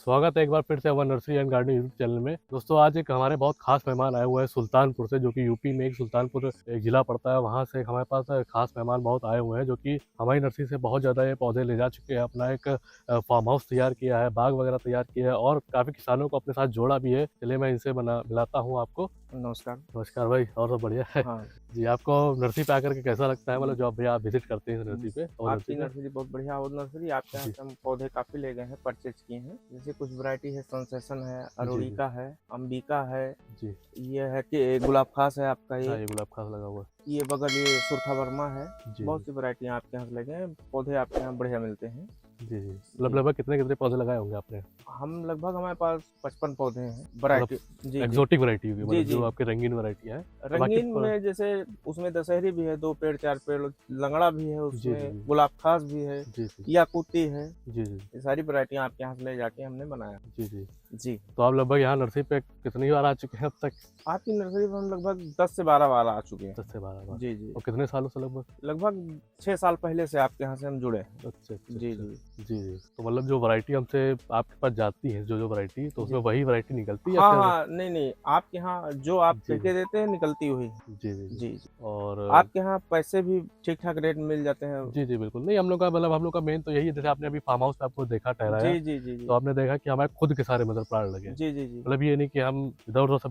स्वागत है एक बार फिर से our nursery and gardening YouTube channel में। दोस्तों आज एक हमारे बहुत खास मेहमान आए हुए हैं सुल्तानपुर से, जो कि यूपी में एक सुल्तानपुर एक जिला पड़ता है। वहाँ से हमारे पास खास मेहमान बहुत आए हुए हैं, जो कि हमारी नर्सरी से बहुत ज़्यादा ये पौधे ले जा चुके हैं। अपना एक फार्म हाउस तैयार किया है, बाग वगैरह तैयार किया है और काफ़ी किसानों को अपने साथ जोड़ा भी है। चलिए मैं इनसे मिलाता हूँ आपको। नमस्कार। नमस्कार भाई, और सब बढ़िया है? हाँ, जी, आपको नर्सरी पे आकर के कैसा लगता है? मतलब जो अभी आप विजिट करते हैं इस नर्सरी पे और आपकी नर्सरी पे? नर्सरी बहुत बढ़िया और नर्सरी आपके यहाँ जी से हम पौधे काफ़ी ले गए हैं, परचेज किए हैं। जैसे कुछ वैरायटी है, सेंसेशन है, जी। अरोड़िका है, अंबिका है, जी। ये है कि गुलाब खास है आपका हाँ, ये ये गुलाब खास लगा हुआ है। ये बगल ये सुरखा वर्मा है। जी बहुत सी वैरायटियाँ आपके यहाँ से ले गए हैं, पौधे आपके यहाँ बढ़िया मिलते हैं। जी। जी, मतलब लगभग कितने कितने पौधे लगाए होंगे आपने? हम लगभग हमारे पास 55 पौधे हैं वैरायटी। जी एक्सोटिक वैरायटी होगी, जी मतलब जी जो आपके रंगीन वैरायटी है। तो बाकी रंगीन में जैसे उसमें दशहरी भी है, 2 पेड़ 4 पेड़, लंगड़ा भी है जी, उसमें, जी। गुलाब खास भी है, जी, जी। याकूती है। जी, जी। ये सारी वैरायटियाँ आपके यहाँ से ले जाके हमने बनाया। जी, जी। जी तो आप लगभग यहाँ नर्सरी पे कितनी बार आ चुके हैं अब तक? आपकी नर्सरी में हम लगभग 10 से 12 बार आ चुके हैं। 10 से 12 बार। जी जी और कितने सालों से लगभग? लगभग 6 साल पहले से आपके यहाँ से हम जुड़े हैं। अच्छा, अच्छा, जी अच्छा। जी जी, जी। तो मतलब जो वैरायटी हमसे आपके पास जाती है, जो वैरायटी, तो उसमें जी वही वैरायटी निकलती है या हाँ फिर? हाँ नहीं नहीं आपके यहाँ जो आप जी, कह के देते हैं निकलती हुई। जी, जी, जी। जी जी और आपके यहाँ पैसे भी ठीक ठाक रेट में मिल जाते हैं। जी, जी, बिल्कुल। नहीं, हम लोग का मतलब हम लोग का मेन तो यही है, जैसे आपने अभी फार्म हाउस पे आपको देखा, ठहराया, जी जी जी जी तो आपने देखा कि हमारे खुद के सारे मदर प्लांट लगे हैं। जी जी जी मतलब ये नहीं कि हम इधर-उधर से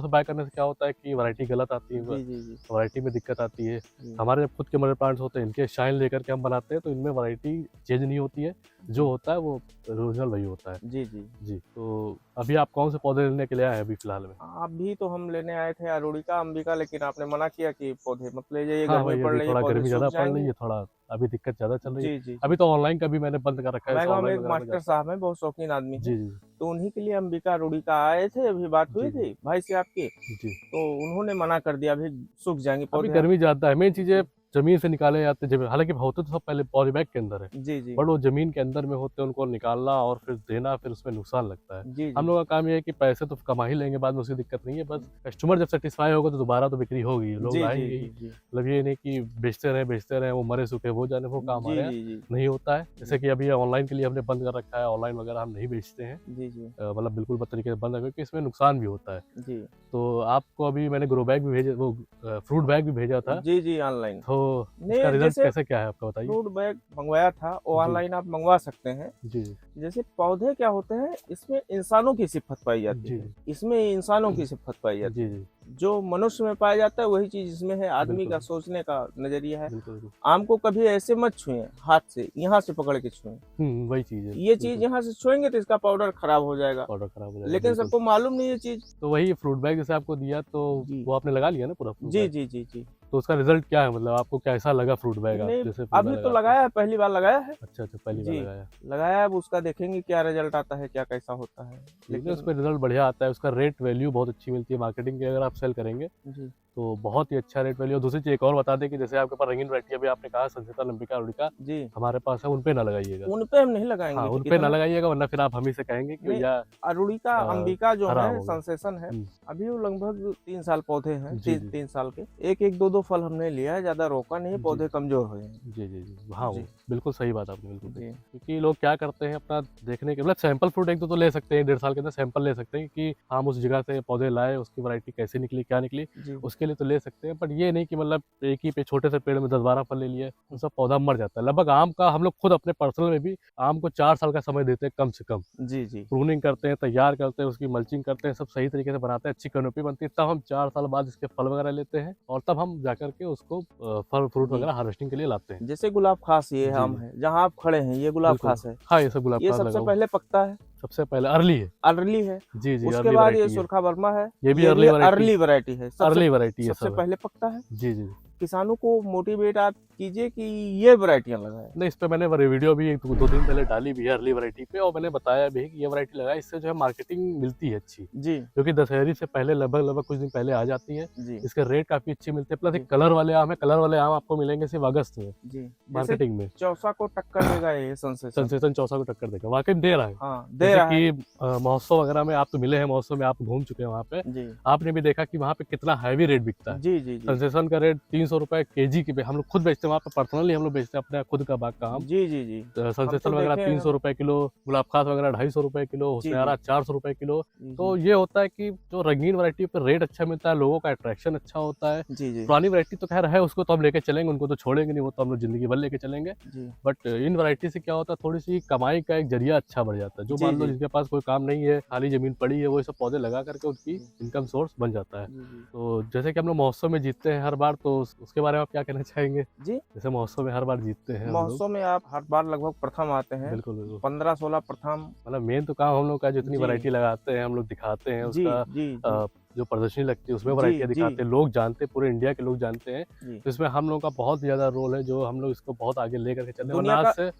बाय करने से क्या होता है कि वैरायटी गलत आती है, जी जी जी वैरायटी में दिक्कत आती है। जी हमारे जब खुद के मदर प्लांट्स होते हैं, इनके शाइन लेकर के हम बनाते हैं, तो इनमें वैरायटी चेंज नहीं होती है। जो होता है वो ओरिजिनल वही होता है। जी जी जी, तो अभी आप कौन से पौधे लेने के लिए आए हैं अभी फ़िलहाल में? अभी तो हम लेने आए थे अरोड़िका अंबिका, लेकिन आपने मना किया कि पौधे मत ले जाइए, हाँ, गर्मी वही पड़ अभी रही है, थोड़ा पौधे गर्मी सूख ज़्यादा पड़ रही जाएंगे। है, थोड़ा अभी दिक्कत ज़्यादा चल रही है। जी जी अभी तो ऑनलाइन का भी मैंने बंद कर रखा है, हमारे जैसे गांव में ऑनलाइन एक वगैरह में मास्टर जाता हूँ। साहब हैं, बहुत शौकीन आदमी जी, हैं। जी, तो उन्हीं के लिए अंबिका रुड़िका आए थे, अभी बात हुई जी, जी, थी भाई से आपकी, जी। तो उन्होंने मना कर दिया, अभी सूख जाएंगे अभी पौधे आप। गर्मी ज़्यादा है, मेन चीज़ें जी ज़मीन से निकाले जाते हैं, हालाँकि होते तो सब पहले पॉली बैग के अंदर है, जी जी बट वो ज़मीन के अंदर में होते हैं, उनको निकालना और फिर देना, फिर उसमें नुकसान लगता है। जी हम जी लोगों का काम ये है कि पैसे तो कमा ही लेंगे बाद में, उसकी दिक्कत नहीं है, बस कस्टमर जब सैटिस्फाई होगा तो दोबारा तो बिक्री होगी, लोग जी जी आएँगे ही। जी जी मतलब ये नहीं कि बेचते रहें, वो मरे सूखे वो जाने, वो काम जी हमारे यहाँ जी जी नहीं होता है। जैसे कि अभी ऑनलाइन के लिए हमने बंद कर रखा है, ऑनलाइन वगैरह हम नहीं बेचते हैं। जी जी मतलब बिल्कुल तरीके से बंद है, क्योंकि इसमें नुकसान भी होता है। जी तो आपको अभी मैंने ग्रो बैग भी भेजे, वो फ्रूट बैग भी भेजा था, जी जी ऑनलाइन तो उसका नहीं, रिजल्ट जैसे कैसे क्या है आपका बताइए? फ्रूट बैग मंगवाया था, वो जी, ऑनलाइन आप मंगवा सकते हैं। जी, जैसे पौधे क्या होते हैं, इसमें इंसानों की सिफत पाई जाती जी, है, इसमें इंसानों की सिफत पाई जाती जी, है। जी, जो मनुष्य में पाया जाता है वही चीज इसमें है, आदमी बिल्कुल, का सोचने का नजरिया है। बिल्कुल, बिल्कुल। आम को कभी ऐसे मत छुएं हाथ से, यहाँ से पकड़ के छुएं। वही चीज़ है, ये चीज बिल्कुल, यहाँ से छुएंगे तो इसका पाउडर खराब हो जाएगा, ऑर्डर खराब हो जाएगा, लेकिन बिल्कुल। सबको मालूम नहीं ये चीज। तो वही फ्रूट बैग जैसे आपको दिया, तो जी वो आपने लगा लिया ना पूरा फ्रूट जी बैग? जी जी जी तो उसका रिजल्ट क्या है, मतलब आपको कैसा लगा फ्रूट बैग, आप नहीं, जैसे फ्रूट बैग अभी तो लगाते हैं? लगाया है, पहली बार लगाया है। अच्छा, अच्छा, पहली बार जी लगाया। लगाया, अब उसका देखेंगे क्या रिजल्ट आता है, क्या कैसा होता है। ठीक है, लेकिन उसमें रिजल्ट बढ़िया आता है, उसका रेट वैल्यू बहुत अच्छी मिलती है, मार्केटिंग की अगर आप सेल करेंगे जी तो बहुत ही अच्छा रेट वैल्यू। और दूसरी चीज़ एक और बता दें कि जैसे आपके पास रंगीन वैरायटी अभी आपने कहा संसिता, अंबिका, अरुणिका जी हमारे पास है, उन पे ना लगाइएगा। उन पे हम नहीं हाँ, लगाएंगे, उन पे ना इतना लगाइएगा, वरना फिर आप हम ही से कहेंगे कि नहीं। भैया अरुणिका अंबिका जो खराब है हो गया। सेंसेशन है, हुँ, अभी वो लगभग 3 साल पौधे हैं, जी, जी। 3 साल के, एक एक दो दो फल हमने लिया है, ज्यादा रोका नहीं, जी, पौधे कमजोर हुए हैं। जी, जी, जी। हाँ, वो जी बिल्कुल सही बात आपने बिल्कुल कही। जी क्योंकि लोग क्या करते हैं, अपना देखने के मतलब सैंपल फ्रूट एक तो ले सकते हैं, 1.5 साल के अंदर सैंपल ले सकते हैं कि हम उस जगह से पौधे लाए, उसकी वैरायटी कैसी निकली, क्या निकली, जी उसके लिए तो ले सकते हैं। बट ये नहीं कि मतलब एक ही पे छोटे से पेड़ में 10-12 फल ले लिए, तो सब पौधा मर जाता है। लगभग आम का हम लोग खुद अपने पर्सनल में भी आम को 4 साल का समय देते हैं कम से कम। जी जी प्रूनिंग करते हैं, तैयार करते हैं, उसकी मल्चिंग करते हैं, सब सही तरीके से बनाते हैं, अच्छी कैनोपी बनती है, तब हम 4 साल बाद इसके फल वगैरह लेते हैं और तब हम जाकर के उसको फल फ्रूट जी वगैरह हार्वेस्टिंग के लिए लाते हैं। जैसे गुलाब खास ये जी, आम जी, है, जहाँ आप खड़े हैं ये गुलाब बिल्कुल। खास है, हाँ, ये सब गुलाब ये खास लगा सबसे हुआ है। पहले पकता है, सबसे पहले अर्ली है। अर्ली है। जी, जी, उसके अर्ली बाद ये वैरायटी है। सुरखा वर्मा है, ये भी ये भी अर्ली वैरायटी, अर्ली वैरायटी है, सबसे अर्ली वैरायटी ये सबसे सब है। पहले पकता है। जी, जी। किसानों को मोटिवेट आप कीजिए कि ये वैरायटियां लगाएं। नहीं, इस पे मैंने वीडियो भी 1-2 दिन पहले डाली भी है अर्ली वैरायटी पे, और मैंने बताया भी है कि ये वैरायटी लगाएं, इससे जो है मार्केटिंग मिलती है अच्छी। जी क्योंकि दशहरी से पहले लगभग कुछ दिन पहले आ जाती है। जी इसके रेट काफ़ी अच्छे मिलते हैं, प्लस जी एक कलर वाले आम है, कलर वाले आम आपको मिलेंगे सिर्फ अगस्त में जी जैसे मार्केटिंग में। चौसा को टक्कर देगा ये सेंसेशन। सेंसेशन चौसा को टक्कर देगा, वाकई में दे रहा है। हाँ दे जैसे रहा है। कि महोत्सव वगैरह में आप तो मिले हैं, महोत्सव में आप घूम चुके हैं वहाँ पे, जी आपने भी देखा कि वहाँ पे कितना हैवी रेट बिकता है। जी जी जी सेंसेशन का रेट 300 रुपए केजी की पे हम लोग खुद बेचते बेचते हैं वहाँ पे पर्सनली हम लोग बेचते हैं अपने खुद का बाग का आम। जी जी जी। सेंसेशन तो वगैरह देखे हैं 300 रुपए किलो, गुलाब खास वगैरह 250 रुपए किलो, जी हुसैरा जी 400 रुपए किलो। जी तो ये होता है कि जो रंगीन वैरायटी पे रेट अच्छा मिलता है, लोगों का अट्रैक्शन अच्छा होता है। जी जी पुरानी वैरायटी तो खैर है, उसको तो हम लेके चलेंगे, उनको तो छोड़ेंगे नहीं, वो तो हम लोग जिंदगी भर लेके चलेंगे। जी बट इन वैरायटी से क्या होता है, थोड़ी सी कमाई का एक जरिया अच्छा बढ़ जाता है। जो जी मान लो जी जिनके पास कोई काम नहीं है, खाली जमीन पड़ी है, वो ये सब पौधे लगा करके उनकी इनकम सोर्स बन जाता है। जी जी तो जैसे कि हम लोग महोत्सव में जीतते हैं हर बार, तो उसके बारे में आप क्या कहना चाहेंगे? जी। जैसे महोत्सव में हर बार जीतते हैं हम लोग। महोत्सव में आप हर बार लगभग प्रथम आते हैं, बिल्कुल बिल्कुल। 15-16 प्रथम। मतलब मेन तो काम हम लोग का, जितनी जी वैरायटी लगाते हैं हम लोग दिखाते हैं जी उसका जी जी जो प्रदर्शनी लगती है उसमें जी वैरायटियाँ जी दिखाते हैं, लोग जानते हैं, पूरे इंडिया के लोग जानते हैं। जी। तो इसमें हम लोग का बहुत ज़्यादा रोल है, जो हम लोग इसको बहुत आगे लेकर के चलते हैं। वरना दुनिया आज का से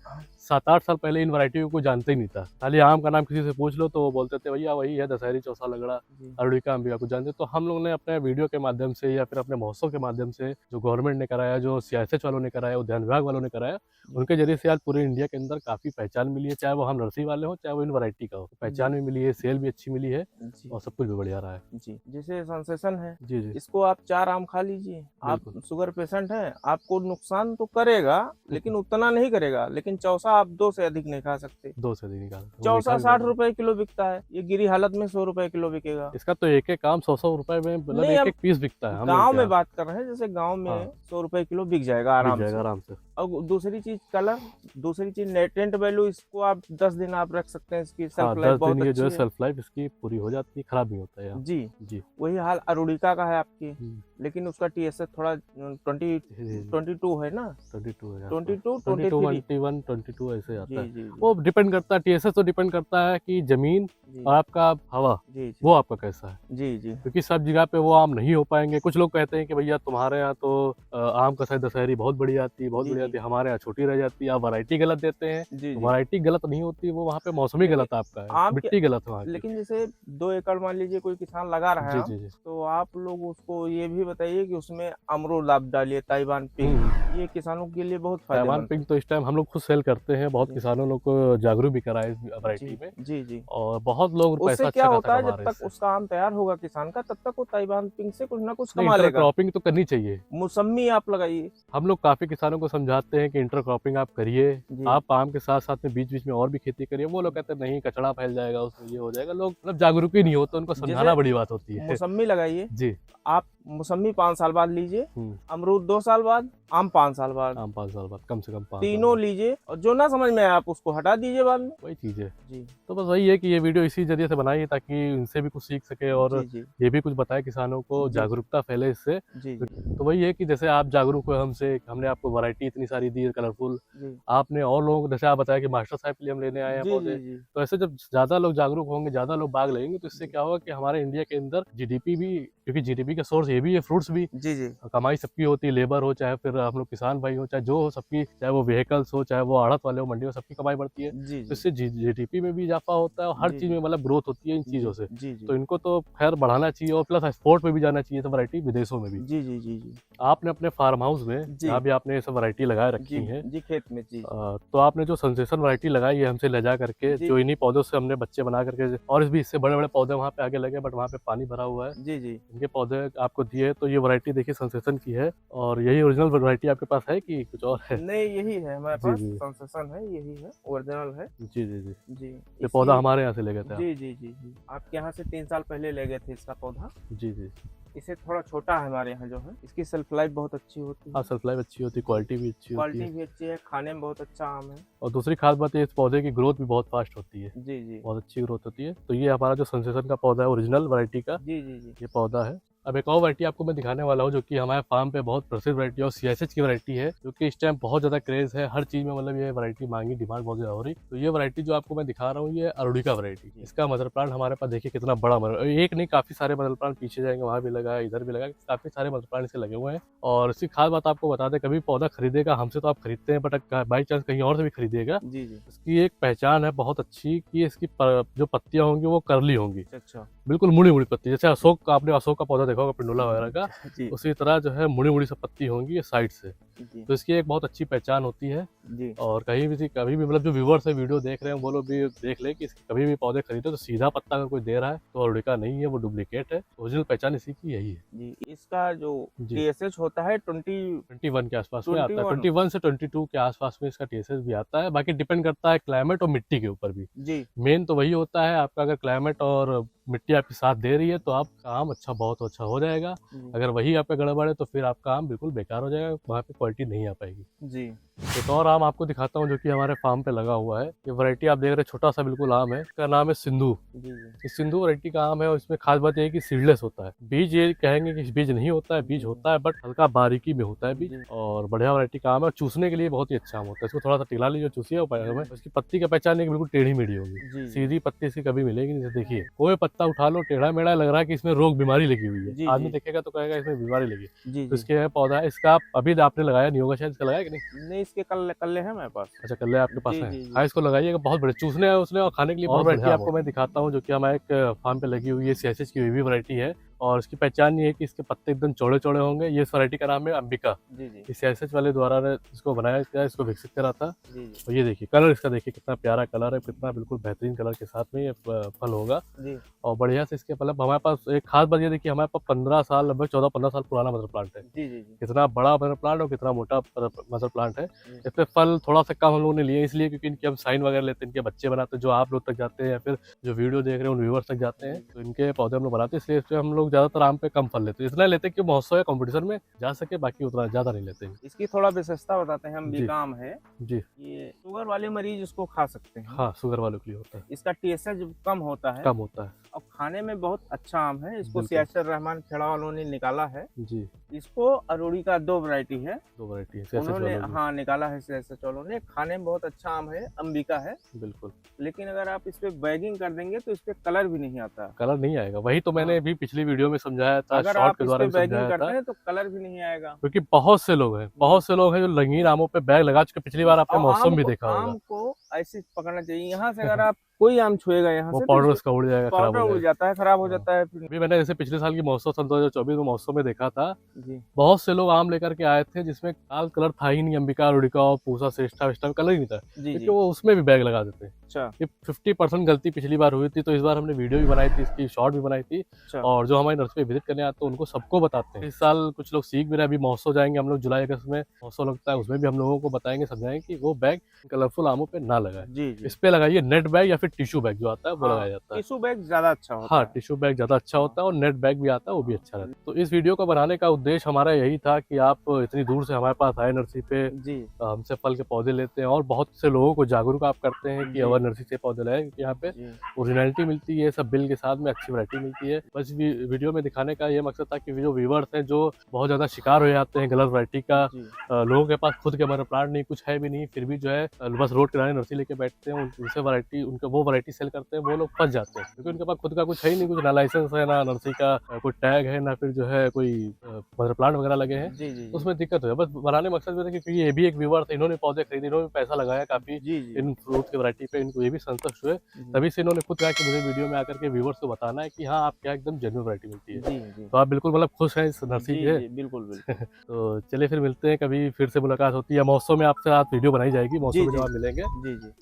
7-8 साल पहले इन वैरायटियों को जानते ही नहीं था। खाली आम का नाम किसी से पूछ लो तो वो बोलते थे भैया वही है दशहरी, चौसा लगड़ा, जी अरड़िका, अंबिका को जानते। तो हम लोग ने अपने वीडियो के माध्यम से या फिर अपने महोत्सव के माध्यम से, जो गवर्नमेंट ने कराया, जो सीएसएच वालों ने कराया, उद्यान विभाग वालों ने कराया, उनके जरिए से आज पूरे इंडिया के अंदर काफ़ी पहचान मिली है। चाहे वो हम नर्सरी वाले हों, चाहे वो इन वैरायटी का हो, पहचान भी मिली है, सेल भी अच्छी मिली है जी और सब कुछ भी बढ़िया रहा है। जी। जैसे सेंसेशन है, जी जी इसको आप 4 आम खा लीजिए। आप बिल्कुल। शुगर पेशेंट हैं, आपको नुकसान तो करेगा, लेकिन उतना नहीं करेगा। लेकिन चौसा आप 2 से अधिक नहीं खा सकते। 2 से अधिक निकाल, वो मीठा चौसा भी 60 बहुत है। रुपए किलो बिकता है, ये गिरी हालत में 100 रुपए किलो बिकेगा। इसका तो एक-एक आम 100-100 रुपए में, मतलब नहीं, हम एक-एक पीस बिकता है हम लोग गाँव के में यहाँ। बात कर रहे हैं, जैसे गाँव में हाँ, 100 रुपए किलो बिक जाएगा बिक आराम जाएगा से। आराम से। और दूसरी चीज कलर, दूसरी चीज नेटेंट वैल्यू, इसको आप 10 दिन आप रख सकते हैं, इसकी हाँ, सेल्फ 10 लाइफ बहुत दिन ये जो अच्छी है है। शेल्फ लाइफ इसकी पूरी हो जाती है, खराब नहीं होता है यहाँ। जी। जी। वही हाल अरुणिका का है आपकी, हुँ, लेकिन उसका टीएसएच थोड़ा 20 जी, जी, 22 है ना, 22 है आसपास। 22 22, 23। 21, 22 ऐसे आता जी है। जी जी वो डिपेंड करता है, टीएसएस तो डिपेंड करता है कि ज़मीन जी और आपका हवा, जी वो आपका कैसा है। जी जी क्योंकि सब जगह पे वो आम नहीं हो पाएँगे। कुछ लोग कहते हैं कि भैया तुम्हारे यहाँ तो आम का शायद दशहरी बहुत बड़ी आती है, बहुत जी बड़ी जी आती है, हमारे यहाँ छोटी रह जाती है, आप वैरायटी गलत देते हैं। जी तो जी। वैरायटी गलत नहीं होती, वो वहाँ पे मौसम ही लेकिन गलत आपका है, आम के मिट्टी गलत है वहाँ की। लेकिन जैसे 2 एकड़ मान लीजिए कोई किसान लगा रहा है जी, आम, जी, जी। तो आप लोग उसको ये भी बताइए कि उसमें अमरूद आप डालिए, ताइवान हुँ, पिंक, हुँ। ये किसानों के लिए बहुत ताइवान फायदेमंद है। पिंक तो इस टाइम हम लोग खुद सेल करते हैं, बहुत जी किसानों लोग को जागरूक भी करा है इस जी वैरायटी में, जी जी। और बहुत लोग पैसा उससे क्या अच्छा खासा होता है, कमा जब रहे हैं तक इससे। उसका आम तैयार होगा किसान का, तब तक वो ताइवान पिंक से कुछ ना कुछ नहीं, कमा लेगा। इंटरक्रॉपिंग तो करनी चाहिए। मौसम्मी आप लगाइए। हम लोग काफ़ी किसानों को समझाते हैं कि इंटरक्रॉपिंग आप करिए, जी आप आम के साथ-साथ में बीच-बीच में और भी खेती करिए। वो लोग कहते हैं नहीं कचड़ा फैल जाएगा, उसमें ये हो जाएगा। लोग मतलब जागरूक ही नहीं होते, उनको जैसे समझाना बड़ी बात होती है। मौसम्मी लगाइए, जी। आप मौसम्मी 5 साल बाद लीजिए, हुँ, अमरूद 2 साल बाद, आम 5 साल बाद, आम 5 साल बाद, कम से कम 5 साल तीनों बाद। लीजिए, और जो ना समझ में आए आप उसको हटा दीजिए बाद में। वही चीज़ है। जी तो बस वही है कि ये वीडियो इसी ज़रिए से बनाई है ताकि इनसे भी कुछ सीख सकें और जी जी ये भी कुछ बताए किसानों को, जी जागरूकता फैले इससे। जी जी तो वही है कि जैसे आप जागरूक हुए हमसे, हमने आपको वैरायटी इतनी सारी दी है कलरफुल, जी आपने और लोगों को, जैसे आप बताया कि मास्टर साहब के लिए हम लेने आए हैं जी पौधे, जी जी तो ऐसे जब ज़्यादा लोग जागरूक होंगे, ज़्यादा लोग बाग लगेंगे, तो इससे क्या होगा कि हमारे इंडिया के अंदर जीडीपी भी, क्योंकि जीडीपी का सोर्स ये भी है, फ्रूट्स भी, जी जी कमाई सबकी होती है, लेबर हो, चाहे फिर हम लोग किसान भाई हो, चाहे जो हो सबकी, चाहे वो व्हीकल्स हो, चाहे वो आढ़त वाले हो, मंडी में, सबकी कमाई बढ़ती है। जी तो इससे जीडीपी में भी इजाफा होता है और हर जी चीज़ में मतलब ग्रोथ होती है इन चीज़ों से। जी जी तो इनको तो खैर बढ़ाना चाहिए और प्लस एक्सपोर्ट में भी जाना चाहिए, तो वैरायटी विदेशों में भी। जी जी जी जी आपने अपने फार्म हाउस में, जी जहाँ भी आपने ये सब वैरायटी लगाए जी रखी हैं, जी खेत में जी तो आपने जो सेंसेशन वैरायटी लगाई है हमसे ले जा करके, जी जो इन्हीं पौधों से हमने बच्चे बना करके, और भी इससे बड़े-बड़े पौधे वहाँ पे आगे लगे, बट वहाँ पे पानी भरा हुआ है। जी जी। इनके पौधे आपको दिए, तो ये वैरायटी देखिए सेंसेशन की है, और यही ओरिजिनल वैरायटी आपके पास है कि कुछ और है? नहीं, यही है हमारे जी, पास, जी। सेंसेशन है, यही है, ओरिजिनल है। जी, जी, जी। जी ये पौधा इसकी हमारे यहाँ से ले गए थे आप? जी जी जी जी आपके यहाँ से 3 साल पहले ले गए थे इसका पौधा। जी, जी। इसे थोड़ा छोटा है हमारे यहाँ जो है, इसकी शेल्फ लाइफ बहुत अच्छी होती हाँ, है, शेल्फ लाइफ अच्छी होती है, क्वालिटी भी अच्छी होती क्वालिटी है, भी अच्छी है, खाने में बहुत अच्छा आम है। और दूसरी खास बात ये, इस पौधे की ग्रोथ भी बहुत फास्ट होती है, जी जी बहुत अच्छी ग्रोथ होती है। तो ये हमारा जो सेंसेशन का पौधा है ओरिजिनल वैरायटी का, जी जी जी ये पौधा है। अब एक और वैरायटी आपको मैं दिखाने वाला हूँ, जो कि हमारे फार्म पे बहुत प्रसिद्ध वैरायटी है और सीएसएच की वैरायटी है, जो कि इस टाइम बहुत ज़्यादा क्रेज़ है, हर चीज़ में मतलब ये वैरायटी मांगी, डिमांड बहुत ज़्यादा हो रही। तो ये वैरायटी जो आपको मैं दिखा रहा हूँ, ये अरुणिका वैरायटी। इसका मदर प्लांट हमारे पास देखिए कितना बड़ा एक नहीं, काफ़ी सारे मदर प्लांट पीछे जाएंगे, वहाँ भी लगा है, इधर भी लगा है, काफ़ी सारे मदर प्लांट इससे लगे हुए हैं। और इसकी खास बात आपको बता दें, कभी पौधा खरीदेगा हमसे तो आप खरीदते हैं, बट बाई चांस कहीं और से भी खरीदिएगा, जी जी। इसकी एक पहचान है बहुत अच्छी कि इसकी जो पत्तियाँ होंगी वो कर्ली होंगी, अच्छा बिल्कुल मुड़ी-मुड़ी पत्ती, जैसे अशोक का, आपने अशोक का पौधा देखा होगा पिंडोला वगैरह का, जी उसी तरह जो है मुड़ी मुड़ी सा पत्ती होंगी ये साइड से। जी तो इसकी एक बहुत अच्छी पहचान होती है। जी और कभी भी मतलब जो व्यूवर्स है वीडियो देख रहे हैं वो लोग भी देख ले कि कभी भी पौधे खरीदो तो सीधा पत्ता अगर कोई दे रहा है तो अरुणिका नहीं है, वो डुप्लीकेट है। ओरिजिनल पहचान इसी की यही है। जी। इसका जो जी। TSH होता है 21 के आसपास में आता है, 21 21 से 22 के आसपास में इसका टीएसएस भी आता है। बाकी डिपेंड करता है क्लाइमेट और मिट्टी के ऊपर भी। जी मेन तो वही होता है आपका, अगर क्लाइमेट और मिट्टी आपकी साथ दे रही है तो आपका आम अच्छा बहुत अच्छा हो जाएगा। जी अगर वही आपका गड़बड़ है तो फिर आपका आम बिल्कुल बेकार हो जाएगा, वहाँ पे क्वालिटी नहीं आ पाएगी। जी एक और आम आपको दिखाता हूँ जो कि हमारे फार्म पे लगा हुआ है। ये वैरायटी आप देख रहे हैं, छोटा सा बिल्कुल आम है, इसका नाम है सिंधु। जी इस सिंधु वैरायटी का आम है और इसमें खास बात यह है कि सीडलेस होता है। बीज ये कहेंगे कि बीज नहीं होता है, बीज होता है बट हल्का बारीकी में होता है बीज। जी। और बढ़िया वैरायटी का आम है और चूसने के लिए बहुत ही अच्छा आम होता है। इसको थोड़ा सा टिला लीजिए, चूसिए में उसकी पत्ती का पहचान है कि बिल्कुल टेढ़ी मेढ़ी होगी, जी सीधी पत्ती इसकी कभी मिलेगी नहीं। जैसे देखिए कोई पत्ता उठा लो टेढ़ा मेढ़ा लग रहा है कि इसमें रोग बीमारी लगी हुई जी, है, आदमी जी। देखेगा तो कहेगा इसमें बीमारी लगी। जी तो जी इसके पौधा है, इसका अभी आपने लगाया नहीं होगा शायद, इसका लगाया कि नहीं? नहीं, इसके कल्ले हैं मेरे पास। अच्छा कल्ले आपके पास जी है। जी जी हाँ इसको लगाइएगा, बहुत बड़े चूसने है उसने और खाने के लिए बहुत वैरायटी आपको मैं दिखाता हूँ जो कि हमारे एक फार्म पे लगी हुई है। CSH की वीवी वैरायटी है और इसकी पहचान ये है कि इसके पत्ते एकदम चौड़े चौड़े होंगे। ये इस वैरायटी का नाम है अंबिका। जी जी इस CSH वाले द्वारा ने इसको बनाया गया, इसको विकसित करा था। जी जी और ये देखिए कलर इसका, देखिए कितना प्यारा कलर है, कितना बिल्कुल बेहतरीन कलर के साथ में ये फल होगा। जी और बढ़िया से इसके मतलब हमारे पास एक खास बात ये देखिए, हमारे पास 15 साल लगभग 14-15 साल पुराना मदर प्लांट है। जी जी जी कितना बड़ा मदर प्लांट और कितना मोटा मदर प्लांट है। जी। इस पे फल थोड़ा सा कम हम लोगों ने लिए इसलिए क्योंकि इनके हम साइन वगैरह लेते हैं, इनके बच्चे बनाते हैं जो आप लोग तक जाते हैं या फिर जो वीडियो देख रहे हैं उन व्यूवर्स तक जाते हैं, तो इनके पौधे हम लोग बनाते हैं। इसलिए इस पे हम लोग ज्यादातर आम पे कम फल लेते हैं, इसलिए लेते हैं कि महोत्सव या कॉम्पिटिशन में जा सके, बाकी उतना ज्यादा नहीं लेते हैं। इसकी थोड़ा विशेषता बताते हैं हम। जी। बीकाम है, जी ये शुगर वाले मरीज इसको खा सकते हैं। हाँ, शुगर वालों के लिए होता है, इसका TSH कम होता है कम होता है। और खाने में बहुत अच्छा आम है। इसको बिल्कुल। सियासत रहमान खेड़ा वालों ने निकाला है। जी इसको अरूड़ी का 2 वैरायटी है, दो वैरायटी है CSH उन्होंने वालों की। हाँ निकाला है सियासत वालों ने। खाने में बहुत अच्छा आम है, अंबिका है। बिल्कुल लेकिन अगर आप इस पे बैगिंग कर देंगे तो इस पे कलर भी नहीं आता। कलर नहीं आएगा, वही तो मैंने हाँ। अभी पिछली वीडियो में समझाया था, अगर शॉर्ट आप के इस द्वारा पे भी बैगिंग समझाया करते था। हैं तो कलर भी नहीं आएगा। क्योंकि बहुत से लोग हैं जो लंगीर आमों पे बैग लगा चुके। पिछली बार आपने और मौसम भी देखा होगा, आम को ऐसे पकड़ना चाहिए, यहाँ से अगर आप कोई आम छुएगा यहाँ वो से पाउडर तो उसका उड़ जाएगा, खराब पाउडर हो उड़ जाएगा। जाता है, खराब हो हाँ। जाता है फिर। अभी मैंने जैसे पिछले साल की महोत्सव सन 2024 में महोत्सव में देखा था, जी बहुत से लोग आम लेकर के आए थे जिसमें लाल कलर था ही नहीं, अंबिका रुड़िका और पूसा श्रेष्ठा वेष्ठा में कलर ही नहीं था, जी क्योंकि जी वो उसमें भी बैग लगा देते हैं। अच्छा ये 50% गलती पिछली बार हुई थी, तो इस बार हमने वीडियो भी बनाई थी, इसकी शॉर्ट भी बनाई थी। अच्छा और जो हमारी नर्सरी विजिट करने आते हैं उनको सबको बताते हैं। इस साल कुछ लोग सीख भी रहे, अभी महोत्सव जाएंगे हम लोग, जुलाई अगस्त में महोत्सव लगता है, उसमें भी हम लोगों को बताएंगे समझाएंगे कि वो बैग कलरफुल आमों पे ना लगाए। जी जी। इस पे लगाइए नेट बैग या फिर टिश्यू बैग जो आता है वो लगाया जाता है। टिश्यू बैग ज्यादा अच्छा होता हाँ है। टिश्यू बैग ज़्यादा अच्छा होता है और नेट बैग भी आता है, वो भी अच्छा रहता है। तो इस वीडियो को बनाने का उद्देश्य हमारा यही था कि आप इतनी दूर से हमारे पास आए नर्सरी पे, जी हमसे फल के पौधे लेते हैं और बहुत से लोगों को जागरूक आप करते हैं कि जी। अवर नर्सरी से पौधे लाएं, क्योंकि यहाँ पे जी ओरिजिनलिटी मिलती है, सब बिल के साथ में अच्छी वैरायटी मिलती है। बस वीडियो में दिखाने का ये मकसद था कि जो व्यूवर्स हैं जो बहुत ज़्यादा शिकार हो जाते हैं गलत वैरायटी का, जी लोगों के पास खुद के मदर प्लांट नहीं, कुछ है भी नहीं, फिर भी जो है बस रोड किनारे नर्सरी लेके बैठते हैं, उनसे वैरायटी उनका वो वैरायटी सेल करते हैं, वो लोग फंस जाते हैं क्योंकि उनके पास खुद का कुछ है ही नहीं, कुछ ना लाइसेंस है, ना नर्सरी का कोई टैग है, ना फिर जो है कोई मदर प्लांट वगैरह लगे हैं, जी जी उसमें दिक्कत है। बस बनाने मकसद में था क्योंकि ये भी एक व्यूवर थे, इन्होंने पौधे खरीदे, इन्होंने पैसा लगाया काफी जी जी इन फ्रूट की वैरायटी पे, इनको ये भी संतुष्ट हुए, तभी से इन्होंने खुद कहा कि मुझे वीडियो में आकर के व्यूवर्स को बताना है कि हाँ आप क्या एकदम जेन्युइन वैरायटी मिलती है। जी जी तो आप बिल्कुल मतलब खुश हैं इस नर्सरी जी के। जी बिल्कुल बिल्कुल। तो चलिए फिर मिलते हैं, कभी फिर से मुलाकात होती है, महोत्सव में आपसे साथ वीडियो बनाई जाएगी, महोत्सव जी में जब जी आप मिलेंगे। जी जी।